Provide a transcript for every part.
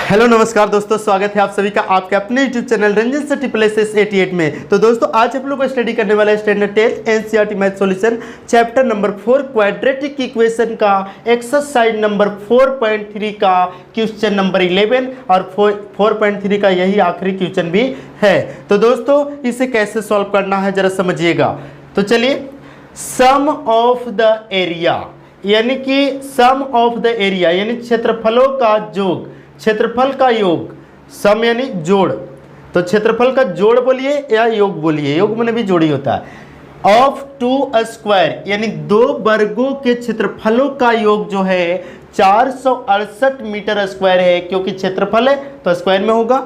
Hello नमस्कार दोस्तों, स्वागत है आप सभी का आपके अपने YouTube channel Ranjan sir SSS88 में। तो दोस्तों आज हम लोग स्टडी करने वाला है standard 10 NCERT math solution chapter number 4 quadratic equation का एक्सरसाइज नंबर 4.3 का क्वेश्चन नंबर 11 और 4.3 का यही आखिरी क्वेश्चन भी है। तो दोस्तों इसे कैसे सॉल्व करना है जरा समझिएगा। तो चलिए, सम ऑफ द एरिया यानी कि सम ऑफ द एरिया यानी क्षेत्रफलों का योग, क्षेत्रफल का योग, सम यानी जोड़, तो क्षेत्रफल का जोड़ बोलिए या योग बोलिए, योग में भी जोड़ी होता है। ऑफ टू स्क्वायर यानी दो वर्गों के क्षेत्रफलों का योग जो है 468 मीटर स्क्वायर है, क्योंकि क्षेत्रफल है तो स्क्वायर में होगा।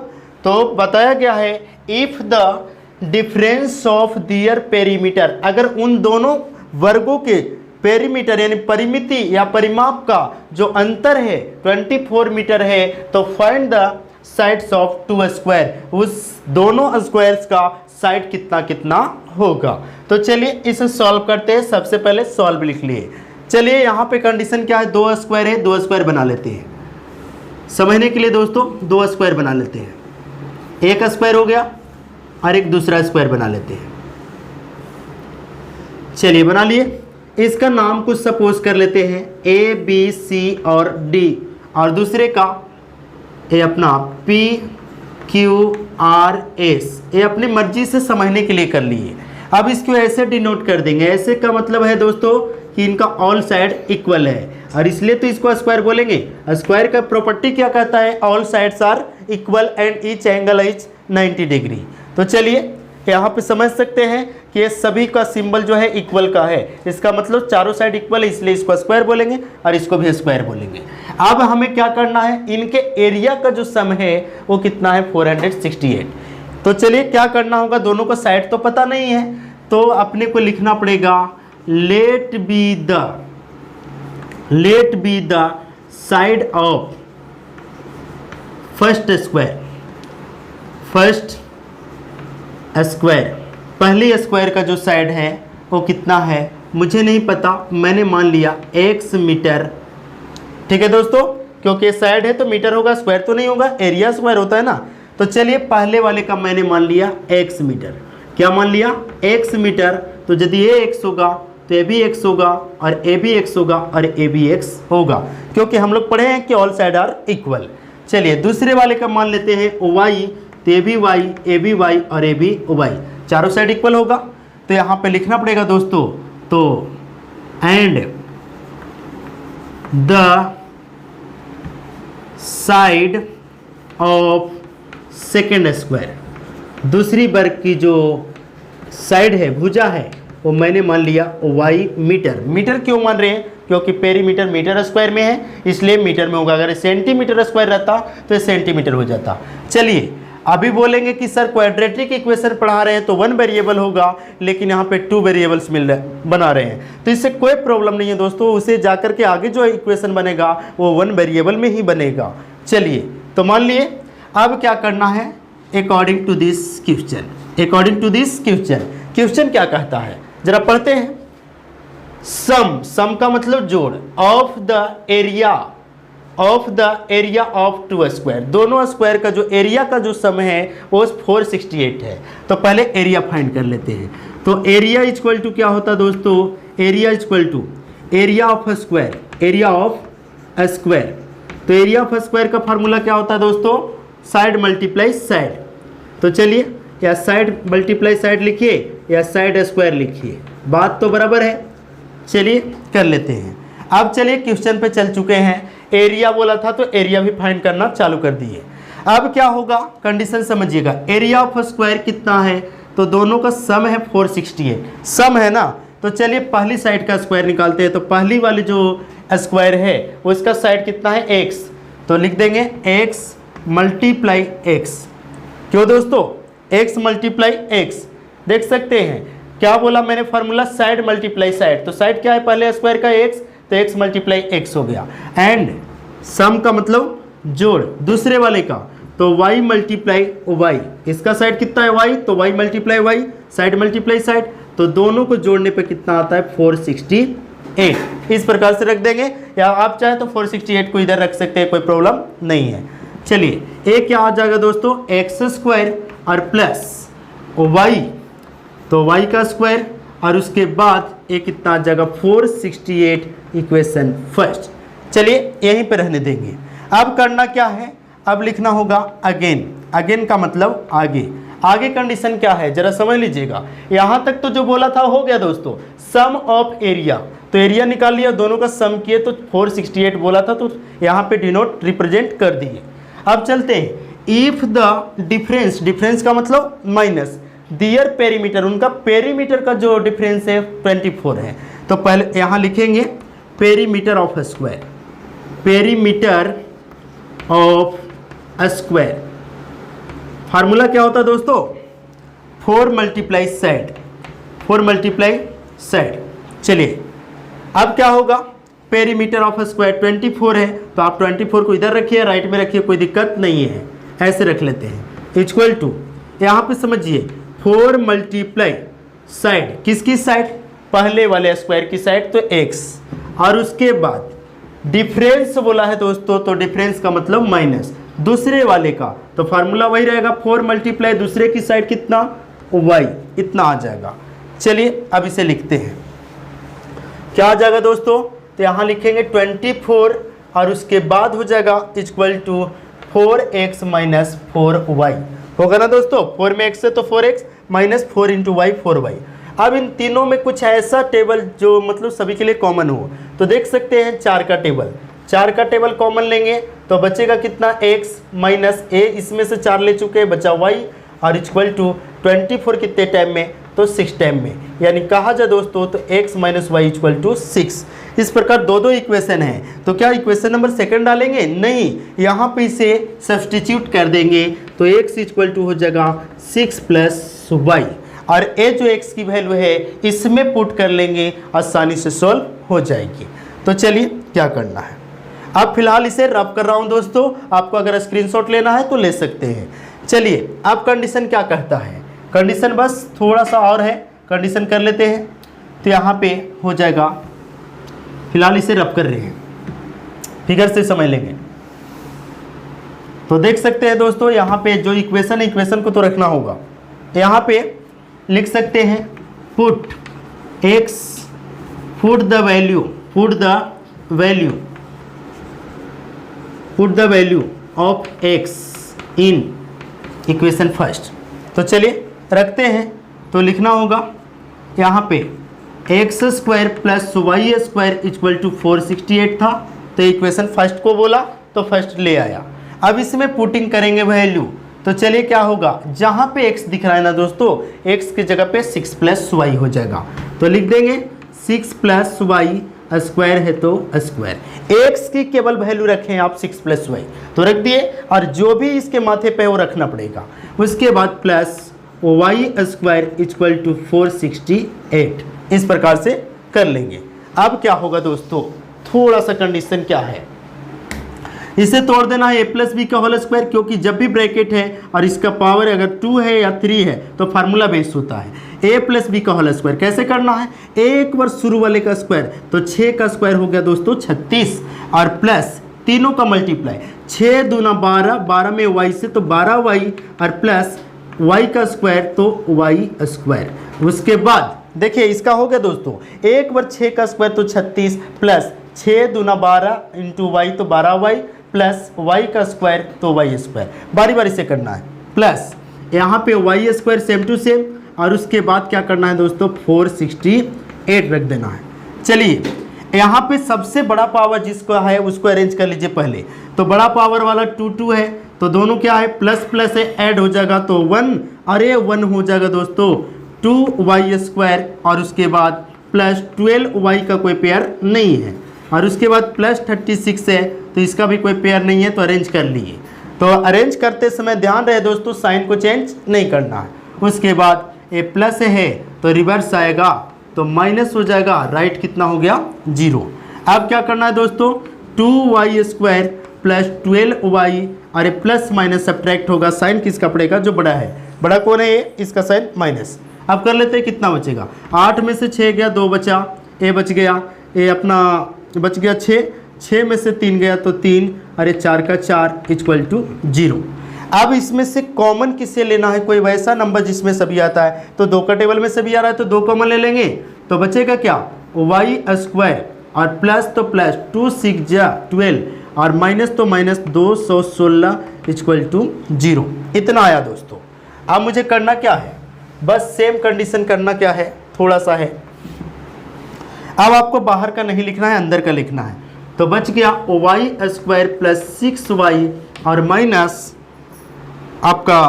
तो बताया गया है if the difference of their perimeter, अगर उन दोनों वर्गों के पेरीमीटर यानी परिमिति या परिमाप का जो अंतर है 24 मीटर है, तो find the sides of two square, उस दोनों स्क्वायर्स का साइड कितना कितना होगा। तो चलिए इसे सॉल्व करते हैं। सबसे पहले सॉल्व लिख लिए। चलिए यहाँ पे कंडीशन क्या है, दो स्क्वायर है, दो स्क्वायर बना लेते हैं समझने के लिए दोस्तों। दो स्क्वायर बना लेते हैं, एक स्क्वायर हो गया और एक दूसरा स्क्वायर बना लेते हैं। चलिए बना लिए। इसका नाम कुछ सपोज कर लेते हैं ए बी सी और डी, और दूसरे का ए अपना पी क्यू आर एस, ये अपनी मर्जी से समझने के लिए कर लिए। अब इसको ऐसे डिनोट कर देंगे, ऐसे का मतलब है दोस्तों कि इनका ऑल साइड इक्वल है, और इसलिए तो इसको स्क्वायर बोलेंगे। स्क्वायर का प्रॉपर्टी क्या कहता है, all sides are equal and each angle is 90 degree. तो चलिए यहाँ पे समझ सकते हैं कि ये सभी का सिंबल जो है इक्वल का है, इसका मतलब चारों साइड इक्वल है, इसलिए इसको स्क्वायर बोलेंगे और इसको भी स्क्वायर बोलेंगे। अब हमें क्या करना है, इनके एरिया का जो सम है वो कितना है 468। तो चलिए क्या करना होगा, दोनों का साइड तो पता नहीं है तो अपने को लिखना पड़ेगा let be the side of first square, पहली स्क्वायर का जो साइड है वो कितना है मुझे नहीं पता, मैंने मान लिया x मीटर। ठीक है दोस्तों, क्योंकि साइड है तो मीटर होगा, स्क्वायर तो नहीं होगा, एरिया स्क्वायर होता है ना। तो चलिए पहले वाले का मैंने मान लिया x मीटर। क्या मान लिया, x मीटर। तो यदि ये x होगा तो ये भी x होगा और ये भी x होगा और ये भी x होगा, क्योंकि हम लोग पढ़े हैं कि ऑल साइड आर इक्वल। चलिए दूसरे वाले का मान लेते हैं y, तो ये भी y, ये भी y और ये भी y, चारों साइड इक्वल होगा। तो यहाँ पे लिखना पड़ेगा दोस्तों, तो and the side of second square, दूसरी वर्ग की जो साइड है, भुजा है, वो मैंने मान लिया y मीटर। मीटर क्यों मान रहे हैं, क्योंकि पेरीमीटर मीटर स्क्वायर में है इसलिए मीटर में होगा। अगर सेंटीमीटर स्क्वायर रहता तो ये सेंटीमीटर हो जाता। चलिए अभी बोलेंगे कि सर क्वाड्रेटिक इक्वेशन पढ़ा रहे हैं तो वन वेरिएबल होगा, लेकिन यहाँ पे टू वेरिएबल्स बना रहे हैं, तो इससे कोई प्रॉब्लम नहीं है दोस्तों। उसे जाकर के आगे जो इक्वेशन बनेगा वो वन वेरिएबल में ही बनेगा। चलिए तो मान लिए अब क्या करना है, according to this question, question क्या कहता है जरा पढ़ते हैं। सम का मतलब जोड़, of the area of two square, दोनों स्क्वायर का जो एरिया का जो सम है वो 468 है। तो पहले एरिया फाइंड कर लेते हैं। तो एरिया इक्वल टू क्या होता है दोस्तों, area equal to area of square, तो एरिया ऑफ स्क्वायर का फार्मूला क्या होता है दोस्तों, साइड मल्टीप्लाई साइड। तो चलिए या साइड मल्टीप्लाई साइड लिखिए या साइड स्क्वायर लिखिए, बात तो बराबर है। चलिए कर लेते हैं। अब चलिए क्वेश्चन पे चल चुके हैं, एरिया बोला था तो एरिया भी फाइंड करना चालू कर दिए। अब क्या होगा, कंडीशन समझिएगा। एरिया ऑफ स्क्वायर कितना है, तो दोनों का सम है 468, सम है ना। तो चलिए पहली साइड का स्क्वायर निकालते हैं। तो पहली वाली जो स्क्वायर है वो इसका साइड कितना है x, तो लिख देंगे x मल्टीप्लाई x। क्यों दोस्तों, x मल्टीप्लाई x, देख सकते हैं क्या बोला मैंने फार्मूला, साइड मल्टीप्लाई साइड। तो साइड क्या है पहले स्क्वायर का x, तो x मल्टीप्लाई x हो गया। एंड सम का मतलब जोड़, दूसरे वाले का तो y मल्टीप्लाई y, इसका साइड कितना है y, तो y multiply y, side multiply side, तो दोनों को जोड़ने पे कितना आता है 468। इस प्रकार से रख देंगे, या आप चाहे तो 468 को इधर रख सकते हैं, कोई प्रॉब्लम नहीं है। चलिए ए क्या आ जाएगा दोस्तों, एक्स स्क्वायर और प्लस वाई, तो वाई का स्क्वायर और उसके बाद ए कितना आ जाएगा 468 इक्वेशन फर्स्ट। चलिए यहीं पे रहने देंगे। अब करना क्या है, अब लिखना होगा अगेन। अगेन का मतलब आगे। आगे कंडीशन क्या है जरा समझ लीजिएगा। यहाँ तक तो जो बोला था हो गया दोस्तों, सम ऑफ एरिया, तो एरिया निकाल लिया, दोनों का सम किए तो 468 बोला था, तो यहाँ पे डिनोट रिप्रेजेंट कर दिए। अब चलते हैं, इफ द डिफरेंस, डिफरेंस का मतलब माइनस, दियर पेरीमीटर, उनका पेरीमीटर का जो डिफरेंस है 24 है, तो पहले यहाँ लिखेंगे perimeter of a square, perimeter of a square. Formula क्या होता है दोस्तों, 4 मल्टीप्लाई साइड, 4 मल्टीप्लाई साइड। चलिए अब क्या होगा, पेरीमीटर ऑफ अ स्क्वायर 24 है, तो आप 24 को इधर रखिए, राइट में रखिए, कोई दिक्कत नहीं है, ऐसे रख लेते हैं। इक्वल टू, यहाँ पे समझिए 4 मल्टीप्लाई साइड, किसकी साइड, पहले वाले स्क्वायर की साइड, तो x, और उसके बाद डिफरेंस बोला है दोस्तों, तो डिफरेंस का मतलब माइनस दूसरे वाले का, तो फार्मूला वही रहेगा 4 मल्टीप्लाई दूसरे की साइड कितना, y, इतना आ जाएगा। चलिए अब इसे लिखते हैं, क्या आ जाएगा दोस्तों, तो यहाँ लिखेंगे 24 और उसके बाद हो जाएगा equal to 4x minus 4y, होगा ना दोस्तों, 4 में x है तो 4x minus 4 into Y 4y। अब इन तीनों में कुछ ऐसा टेबल जो मतलब सभी के लिए कॉमन हो, तो देख सकते हैं 4 का टेबल, 4 का टेबल कॉमन लेंगे तो बचेगा कितना, x माइनस a, इसमें से 4 ले चुके हैं, बचा y, और इक्वल टू 24 कितने टाइम में, तो 6 टाइम में, यानी कहा जाए दोस्तों तो x minus y equal to 6। इस प्रकार दो इक्वेशन है, तो क्या इक्वेशन नंबर सेकंड डालेंगे, नहीं, यहाँ पे इसे सब्सटीट्यूट कर देंगे, तो x इक्वल टू हो जाएगा 6 प्लस वाई, और a जो x की वैल्यू है इसमें पुट कर लेंगे, आसानी से सॉल्व हो जाएगी। तो चलिए क्या करना है, अब फिलहाल इसे रब कर रहा हूँ दोस्तों, आपको अगर स्क्रीनशॉट लेना है तो ले सकते हैं। चलिए अब कंडीशन क्या कहता है, कंडीशन बस थोड़ा सा और है, कंडीशन कर लेते हैं, तो यहाँ पे हो जाएगा, फिलहाल इसे रब कर रहे हैं, फिगर से समझ लेंगे। तो देख सकते हैं दोस्तों यहाँ पे जो इक्वेशन है, इक्वेशन को तो रखना होगा, यहाँ पे लिख सकते हैं put x, put the value, put the value of x in equation first. तो चलिए रखते हैं, तो लिखना होगा यहाँ पे x square plus y square equal to 468 था, तो इक्वेशन फर्स्ट को बोला तो फर्स्ट ले आया। अब इसमें पुटिंग करेंगे वैल्यू, तो चलिए क्या होगा, जहाँ पे x दिख रहा है ना दोस्तों, x की जगह पे 6 प्लस वाई हो जाएगा, तो लिख देंगे 6 प्लस वाई, स्क्वायर है तो स्क्वायर, x की केवल वैल्यू रखें आप 6 प्लस वाई, तो रख दिए, और जो भी इसके माथे पे वो रखना पड़ेगा। उसके बाद plus y square equal to 468, इस प्रकार से कर लेंगे। अब क्या होगा दोस्तों, थोड़ा सा कंडीशन क्या है, इसे तोड़ देना है a प्लस बी का होल स्क्वायर, क्योंकि जब भी ब्रैकेट है और इसका पावर अगर 2 है या 3 है तो फार्मूला बेस्ड होता है। a प्लस बी का होल स्क्वायर कैसे करना है, एक बार शुरू वाले का स्क्वायर, तो 6 का स्क्वायर हो गया दोस्तों 36, और प्लस तीनों का मल्टीप्लाई, 6 दूना 12, 12 में y से तो 12y, और प्लस y का स्क्वायर तो y स्क्वायर। उसके बाद देखिए इसका हो गया दोस्तों, एक बार 6 का स्क्वायर तो 36, प्लस 6 दूना 12 इंटू वाई तो 12y, प्लस y का स्क्वायर तो y स्क्वायर, बारी बारी से करना है। प्लस यहाँ पे y square same to same, और उसके बाद क्या करना है दोस्तों, 468 रख देना है। चलिए यहाँ पे सबसे बड़ा पावर जिसको है उसको अरेंज कर लीजिए पहले, तो बड़ा पावर वाला 2 है, तो दोनों क्या है, प्लस प्लस है, ऐड हो जाएगा तो 1, अरे 1 हो जाएगा दोस्तों 2y स्क्वायर, और उसके बाद प्लस 12y का कोई पेयर नहीं है, और उसके बाद प्लस 36 है, तो इसका भी कोई पेयर नहीं है, तो अरेंज कर लिए। तो अरेंज करते समय ध्यान रहे दोस्तों, साइन को चेंज नहीं करना है। उसके बाद ए प्लस है तो रिवर्स आएगा तो माइनस हो जाएगा, राइट कितना हो गया 0। अब क्या करना है दोस्तों, 2y स्क्वायर प्लस 12y, अरे प्लस माइनस सब्ट्रैक्ट होगा, साइन किसका पड़ेगा, जो बड़ा है, बड़ा कौन है ये, इसका साइन माइनस। अब कर लेते हैं, कितना बचेगा, 8 में से 6 गया, 2 बचा, ए बच गया, ए अपना बच गया 6 में से 3 गया तो 3, अरे 4 का 4 इक्वल टू 0। अब इसमें से कॉमन किससे लेना है, कोई वैसा नंबर जिसमें सभी आता है। तो 2 का टेबल में सभी आ रहा है तो 2 कॉमन ले लेंगे, तो बचेगा क्या, वाई स्क्वायर और प्लस तो प्लस 2 6 जा 12 और माइनस तो माइनस 216 इक्वल टू 0। इतना आया दोस्तों। अब मुझे करना क्या है, बस सेम कंडीशन करना क्या है, थोड़ा सा है। अब आपको बाहर का नहीं लिखना है, अंदर का लिखना है। तो बच गया वाई स्क्वायर प्लस 6y और माइनस आपका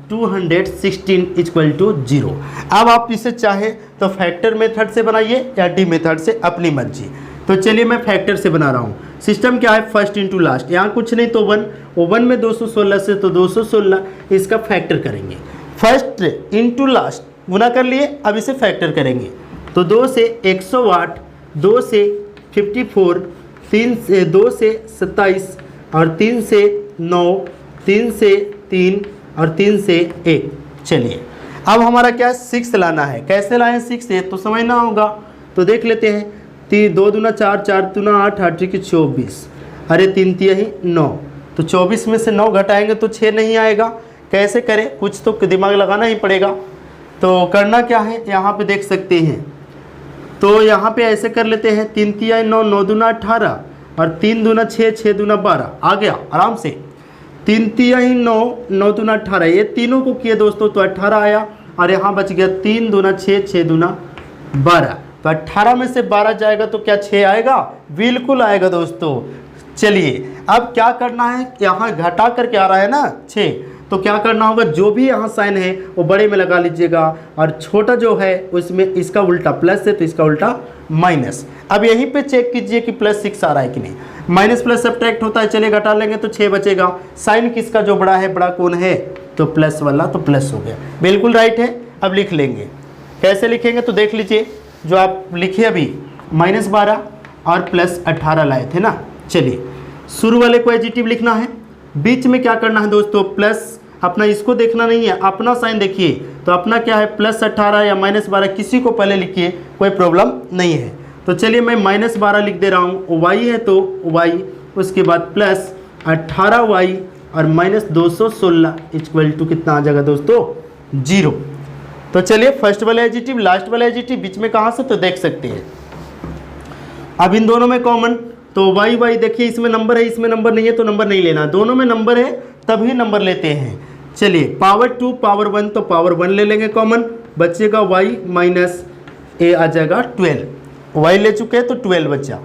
216 इक्वल टू 0। अब आप इसे चाहे तो फैक्टर मेथड से बनाइए या डी मेथड से, अपनी मर्जी। तो चलिए मैं फैक्टर से बना रहा हूँ। सिस्टम क्या है, फर्स्ट इंटू लास्ट, यहाँ कुछ नहीं तो 1, 1 में 216 से तो 216, इसका फैक्टर करेंगे। फर्स्ट इंटू लास्ट गुना कर लिए, अब इसे फैक्टर करेंगे। तो 2 से 108, 2 से 54, 3 से 2 से 27 और 3 से 9, 3 से 3 और 3 से 1। चलिए अब हमारा क्या 6 लाना है। कैसे लाएं 6 से तो समझना होगा, तो देख लेते हैं। 2 दूना 4, 4 दूना 8, 8 की 24, अरे 3 तिहाई 9, तो 24 में से 9 घटाएंगे तो 6 नहीं आएगा। कैसे करें, कुछ तो दिमाग लगाना ही पड़ेगा। तो करना क्या है, यहाँ पे देख सकते हैं। तो यहाँ पे ऐसे कर लेते हैं, 3 तिहाई 9, 9 दूना 18 और 3 दूना 6, 6 दूना 12, आ गया आराम से। 3 तिहाई 9, 9 दूना 18, ये तीनों को किए दोस्तों तो 18 आया और यहाँ बच गया 3 दूना 6, 6 दूना 12। तो 18 में से 12 जाएगा तो क्या 6 आएगा, बिल्कुल आएगा दोस्तों। चलिए अब क्या करना है, यहाँ घटा करके आ रहा है ना 6, तो क्या करना होगा, जो भी यहाँ साइन है वो बड़े में लगा लीजिएगा और छोटा जो है उसमें इसका उल्टा प्लस है तो इसका उल्टा माइनस। अब यहीं पे चेक कीजिए कि प्लस 6 आ रहा है कि नहीं। माइनस प्लस सब्ट्रैक्ट होता है, चलिए घटा लेंगे तो 6 बचेगा। साइन किसका जो बड़ा है, बड़ा कौन है, तो प्लस वाला, तो प्लस हो गया, बिल्कुल राइट है। अब लिख लेंगे, कैसे लिखेंगे तो देख लीजिए, जो आप लिखे अभी -12 और प्लस 18 लाए थे ना। चलिए शुरू वाले को एडिटिव लिखना है, बीच में क्या करना है दोस्तों, प्लस, अपना इसको देखना नहीं है, अपना साइन देखिए। तो अपना क्या है, प्लस 18 या -12, किसी को पहले लिखिए, कोई प्रॉब्लम नहीं है। तो चलिए मैं -12 लिख दे रहा हूँ, y है तो y, उसके बाद प्लस 18y और माइनस 216 इक्वल टू कितना आ जाएगा दोस्तों, 0। तो चलिए फर्स्ट वाला एडिटिव, लास्ट वाला एडिटिव, बीच में कहाँ से, तो देख सकते हैं। अब इन दोनों में कॉमन, तो y y देखिए, इसमें नंबर है इसमें नंबर नहीं है तो नंबर नहीं लेना, दोनों में नंबर है तभी नंबर लेते हैं। चलिए पावर 2 पावर 1, तो पावर 1 ले लेंगे कॉमन, बचेगा y माइनस a आ जाएगा 12, y ले चुके हैं तो 12 बचा,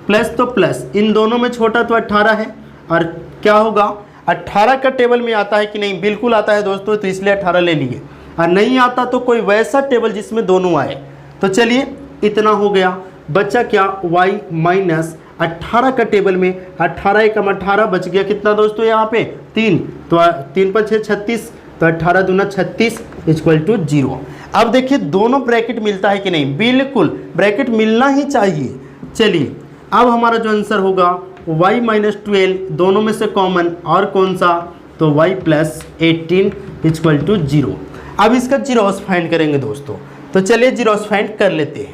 प्लस तो प्लस, इन दोनों में छोटा तो 18 है और क्या होगा, 18 का टेबल में आता है कि नहीं, बिल्कुल आता है दोस्तों, तो इसलिए 18 ले लिए। और नहीं आता तो कोई वैसा टेबल जिसमें दोनों आए। तो चलिए इतना हो गया, बचा क्या, y माइनस 18 का टेबल में 18 एकम 18 बच गया कितना दोस्तों, यहाँ पे 3, तो 3 पर 6 36, तो 18 दूना 36 इक्वल टू 0। अब देखिए दोनों ब्रैकेट मिलता है कि नहीं, बिल्कुल ब्रैकेट मिलना ही चाहिए। चलिए अब हमारा जो आंसर होगा y माइनस 12, दोनों में से कॉमन और कौन सा, तो y प्लस 18 इक्वल टू 0। अब इसका जीरोस फाइंड करेंगे दोस्तों, तो चलिए जीरोस फाइंड कर लेते हैं।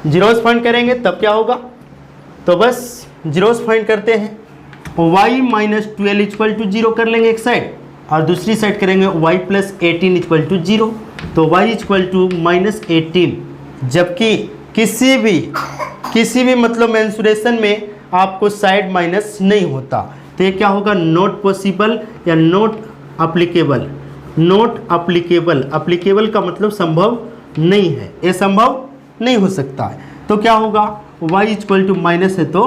जीरोस फाइंड करेंगे तब क्या होगा, तो बस जीरोस फाइंड करते हैं, y माइनस 12 इक्वल टू 0 कर लेंगे एक साइड और दूसरी साइड करेंगे y प्लस 18 इक्वल टू 0, तो y इक्वल टू माइनस 18। जबकि किसी भी मतलब मेंसुरेशन में आपको साइड माइनस नहीं होता, तो ये क्या होगा, नॉट पॉसिबल या not applicable. Not applicable, applicable का मतलब संभव नहीं है, ये संभव नहीं हो सकता है। तो क्या होगा, y इक्वल टू माइनस है तो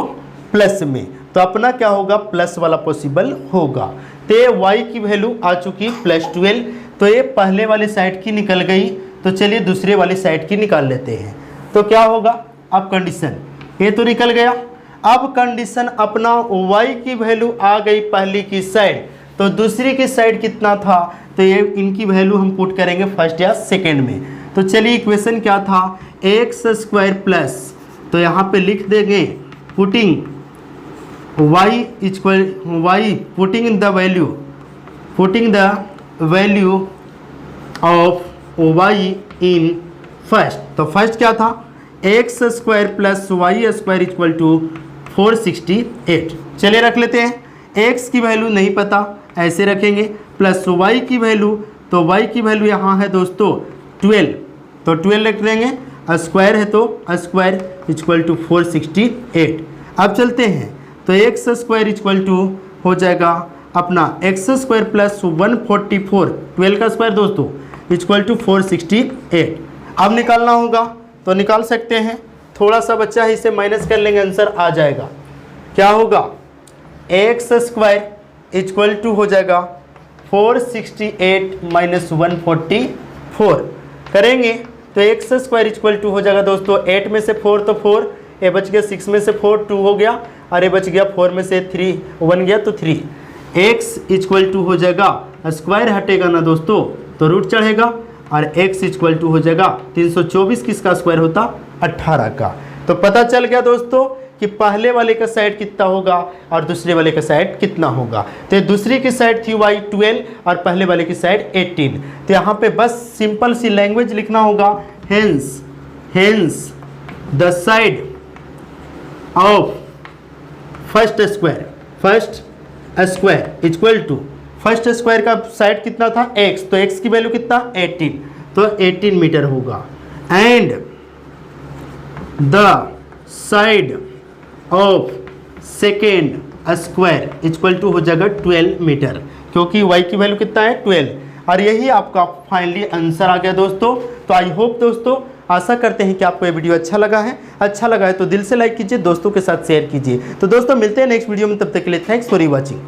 प्लस में, तो अपना क्या होगा, प्लस वाला पॉसिबल होगा। तो ये y की वैल्यू आ चुकी प्लस 12, तो ये पहले वाली साइड की निकल गई। तो चलिए दूसरे वाली साइड की निकाल लेते हैं, तो क्या होगा, अब कंडीशन, ये तो निकल गया। अब कंडीशन अपना y की वैल्यू आ गई पहली की साइड, तो दूसरी की साइड कितना था, तो ये इनकी वैल्यू हम पुट करेंगे फर्स्ट या सेकेंड में। तो चलिए इक्वेशन क्या था, एक्स स्क्वायर प्लस, तो यहाँ पे लिख देंगे putting y equal y, putting the value of y in first. तो फर्स्ट क्या था, x square plus y square equal to 468। चलिए रख लेते हैं, x की वैल्यू नहीं पता, ऐसे रखेंगे, प्लस y की वैल्यू, तो y की वैल्यू यहाँ है दोस्तों 12, तो 12 रख देंगे, स्क्वायर है तो स्क्वायर इक्वल टू 468। अब चलते हैं, तो एक्स स्क्वायर इक्वल टू हो जाएगा अपना एक्स स्क्वायर प्लस 144, 12 का स्क्वायर दोस्तों इक्वल टू 468। अब निकालना होगा तो निकाल सकते हैं, थोड़ा सा बच्चा है इसे माइनस कर लेंगे, आंसर आ जाएगा। क्या होगा, एक्स स्क्वायर इक्वल टू हो जाएगा 468 माइनस 144 करेंगे तो एक्स स्क्वायर इक्वल टू हो जाएगा दोस्तों 8 में से 4 तो 4, ये बच गया 6 में से 4 2 हो गया, और ये बच गया 4 में से 3 1 गया तो 3। एक्स इक्वल टू हो जाएगा, स्क्वायर हटेगा ना दोस्तों तो रूट चढ़ेगा, और एक्स इक्वल टू हो जाएगा 324 किसका स्क्वायर होता, 18 का। तो पता चल गया दोस्तों कि पहले वाले का साइड कितना होगा और दूसरे वाले का साइड कितना होगा। तो दूसरी की साइड थी y 12 और पहले वाले की साइड 18। तो यहाँ पे बस सिंपल सी लैंग्वेज लिखना होगा, hence the side of first square equal to, first square का साइड कितना था x, तो x की वैल्यू कितना 18, तो 18 मीटर होगा, and the side of second square equal to हो जाएगा 12 मीटर, क्योंकि y की वैल्यू कितना है 12। और यही आपका फाइनली आंसर आ गया दोस्तों। तो आई होप दोस्तों, आशा करते हैं कि आपको ये वीडियो अच्छा लगा है तो दिल से लाइक कीजिए, दोस्तों के साथ शेयर कीजिए। तो दोस्तों मिलते हैं नेक्स्ट वीडियो में, तब तक के लिए थैंक्स फॉर वॉचिंग।